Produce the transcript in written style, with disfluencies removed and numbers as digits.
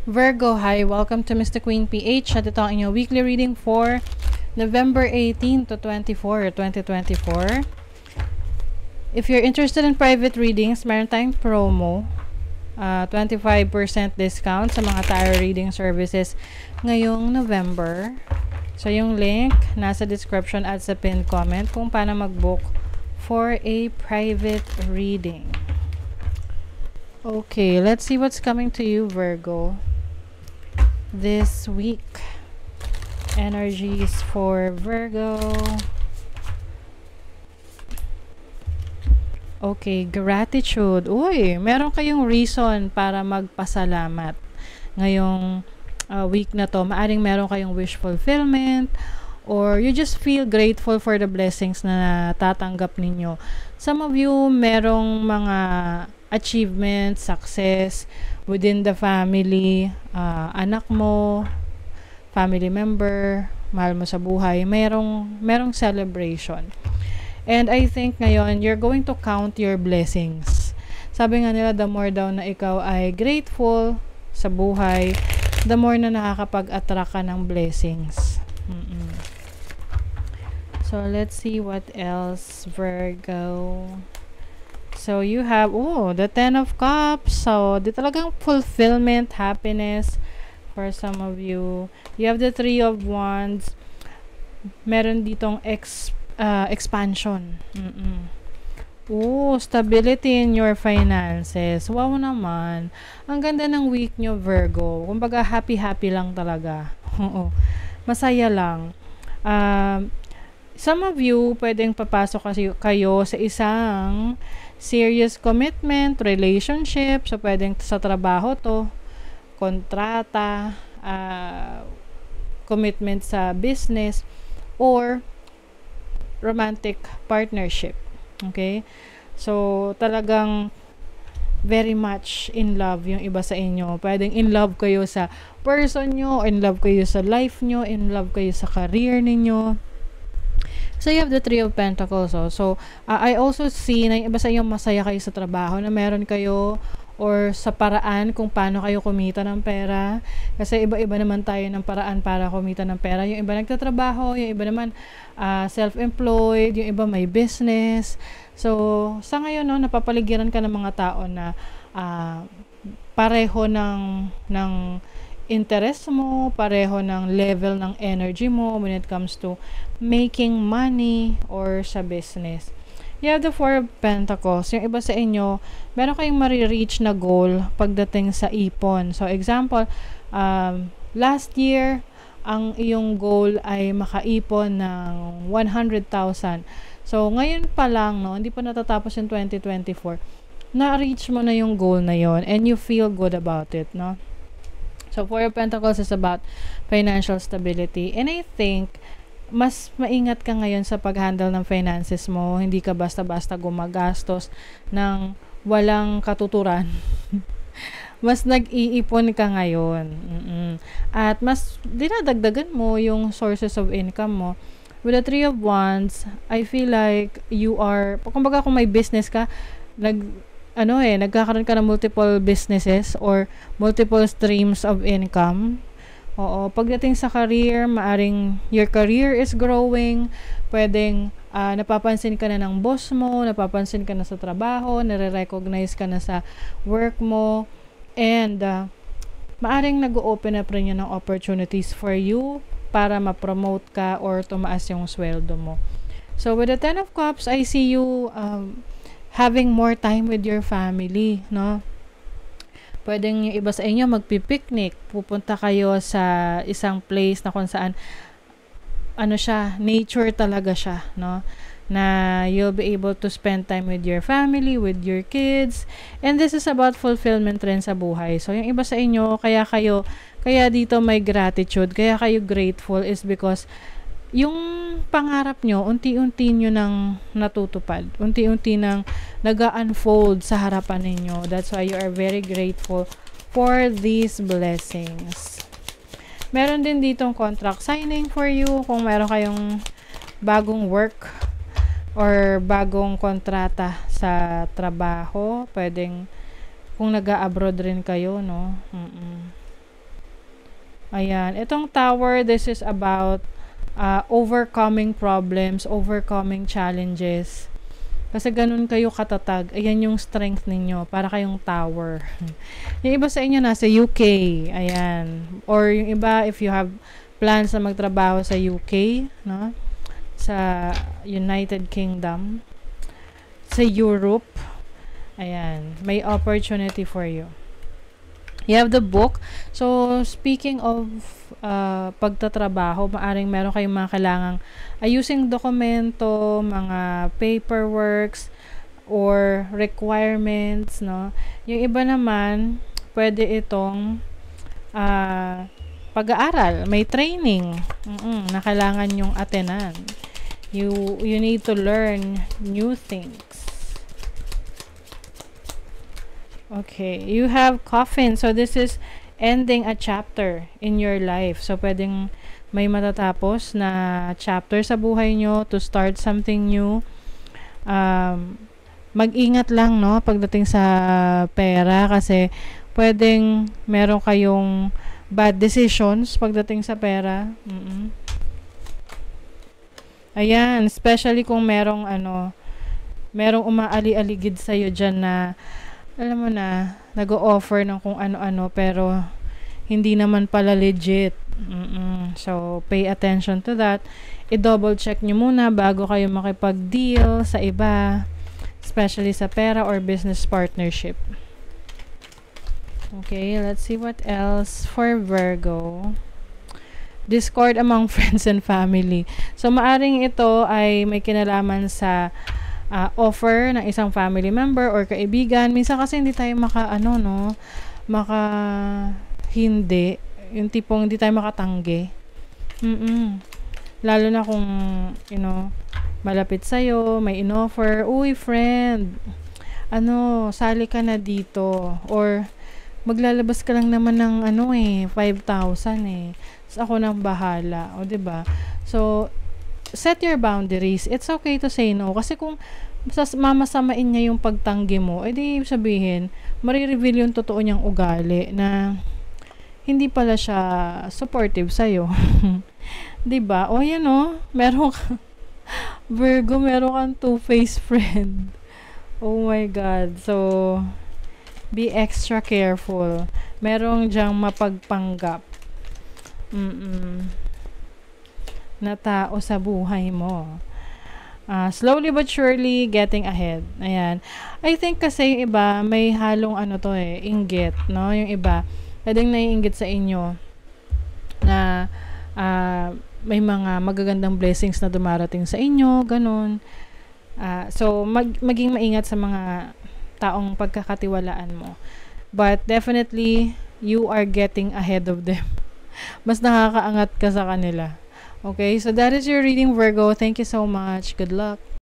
Virgo, hi! Welcome to Mr. Queen PH. At ito ang inyong weekly reading for November 18 to 24, 2024. If you're interested in private readings, meron tayong promo. 25% discount sa mga tarot reading services ngayong November. So, yung link nasa description at sa pinned comment kung paano mag-book for a private reading. Okay, let's see what's coming to you, Virgo, this week. Energies for Virgo. Okay, gratitude. Uy, meron kayong reason para magpasalamat ngayong week na to. Maaring meron kayong wish fulfillment or you just feel grateful for the blessings na natatanggap ninyo. Some of you merong mga achievements, success within the family, anak mo, family member, mahal mo sa buhay, merong celebration. And I think ngayon, you're going to count your blessings. Sabi nga nila, the more daw na ikaw ay grateful sa buhay, the more na nakakapag-attract ka ng blessings. So, let's see what else, Virgo. So, you have, the Ten of Cups. So, di talagang fulfillment, happiness for some of you. You have the Three of Wands. Meron ditong expansion. Stability in your finances. Wow naman. Ang ganda ng week nyo, Virgo. Kumbaga, happy-happy lang talaga. Masaya lang. Some of you, pwedeng papasok kayo sa isang serious commitment, relationship. So, pwedeng sa trabaho to, kontrata, commitment sa business, or romantic partnership. Okay? So, talagang very much in love yung iba sa inyo. Pwedeng in love kayo sa person nyo, in love kayo sa life nyo, in love kayo sa career ninyo. So, you have the Three of Pentacles. So, I also see na yung iba sa inyo masaya kayo sa trabaho na meron kayo or sa paraan kung paano kayo kumita ng pera. Kasi iba-iba naman tayo ng paraan para kumita ng pera. Yung iba nagtatrabaho, yung iba naman self-employed, yung iba may business. So, sa ngayon, napapaligiran ka ng mga tao na pareho ng interest mo, pareho ng level ng energy mo when it comes to making money or sa business. You have the Four of Pentacles. Yung iba sa inyo, meron kayong marireach na goal pagdating sa ipon. So, example, last year, ang iyong goal ay makaipon ng 100,000. So, ngayon pa lang, hindi pa natatapos yung 2024, na-reach mo na yung goal na yon and you feel good about it, no? So, Four of Pentacles is about financial stability. And I think, mas maingat ka ngayon sa pag-handle ng finances mo. Hindi ka basta-basta gumagastos ng walang katuturan. Mas nag-iipon ka ngayon. At mas dinadagdagan mo yung sources of income mo. With the Three of Wands, I feel like you are, kumbaga kung may business ka, nagkakaroon ka ng multiple businesses or multiple streams of income. Oo, pagdating sa career, maaring your career is growing, pwedeng napapansin ka na ng boss mo, napapansin ka na sa trabaho, nare-recognize ka na sa work mo, and maaring nag-open up rin yun ng opportunities for you para ma-promote ka or tumaas yung sweldo mo. So, with the Ten of Cups, I see you having more time with your family, no? Pwedeng yung iba sa inyo magpipiknik, pupunta kayo sa isang place na kung saan nature talaga siya, no? Na you'll be able to spend time with your family, with your kids. And this is about fulfillment rin sa buhay. So, yung iba sa inyo, kaya dito may gratitude, kaya kayo grateful is because yung pangarap nyo, unti-unti nyo nang natutupad. Unti-unti nang nag-unfold sa harapan ninyo. That's why you are very grateful for these blessings. Meron din ditong contract signing for you. Kung meron kayong bagong work or bagong kontrata sa trabaho, pwedeng kung nag-abroad rin kayo, no? Ayan. Itong Tower, this is about overcoming problems, overcoming challenges. Kasi ganun kayo katatag. Ayan yung strength ninyo. Para kayong tower. Yung iba sa inyo nasa UK. Ayan. Or yung iba, if you have plans na magtrabaho sa UK, no? Sa United Kingdom, sa Europe, ayan, may opportunity for you. You have the book. So, speaking of pagtatrabaho, maaring meron kayong mga kailangang ayusing dokumento, mga paperworks, or requirements, no? Yung iba naman, pwede itong pag-aaral, may training na kailangan yung attenan. You need to learn new things. Okay, you have coffin. So this is ending a chapter in your life. So pwedeng may matatapos na chapter sa buhay nyo to start something new. Mag-ingat lang, no, pagdating sa pera kasi pwedeng meron kayong bad decisions pagdating sa pera. Ayan, especially kung merong umaali-aligid sa'yo dyan na alam mo na, nag-o-offer ng kung ano-ano pero hindi naman pala legit. So, pay attention to that. I-double check nyo muna bago kayo makipag-deal sa iba, especially sa pera or business partnership. Okay, let's see what else for Virgo. Discord among friends and family. So, maaring ito ay may kinalaman sa offer ng isang family member or kaibigan. Minsan kasi hindi tayo hindi. Yung tipong hindi tayo makatanggi. Lalo na kung, malapit sa'yo, may in-offer, uy, friend, sali ka na dito. Or, maglalabas ka lang naman ng 5,000 So, ako nang bahala. O, diba? So, set your boundaries. It's okay to say no. Kasi kung mamasamain niya yung pagtanggi mo, edi sabihin, marireveal yung totoo niyang ugali na hindi pala siya supportive sa'yo. Diba? O yan o, meron ka, Virgo, meron kang two-faced friend. Oh my God. So, be extra careful. Merong dyang mapagpanggap na tao sa buhay mo. Slowly but surely getting ahead. Ayan. I think kasi yung iba may halong inggit, no? Yung iba pwedeng naiinggit sa inyo na may mga magagandang blessings na dumarating sa inyo, ganun. So maging maingat sa mga taong pagkakatiwalaan mo. But definitely you are getting ahead of them. Mas nakakaangat ka sa kanila. Okay, so that is your reading, Virgo. Thank you so much. Good luck.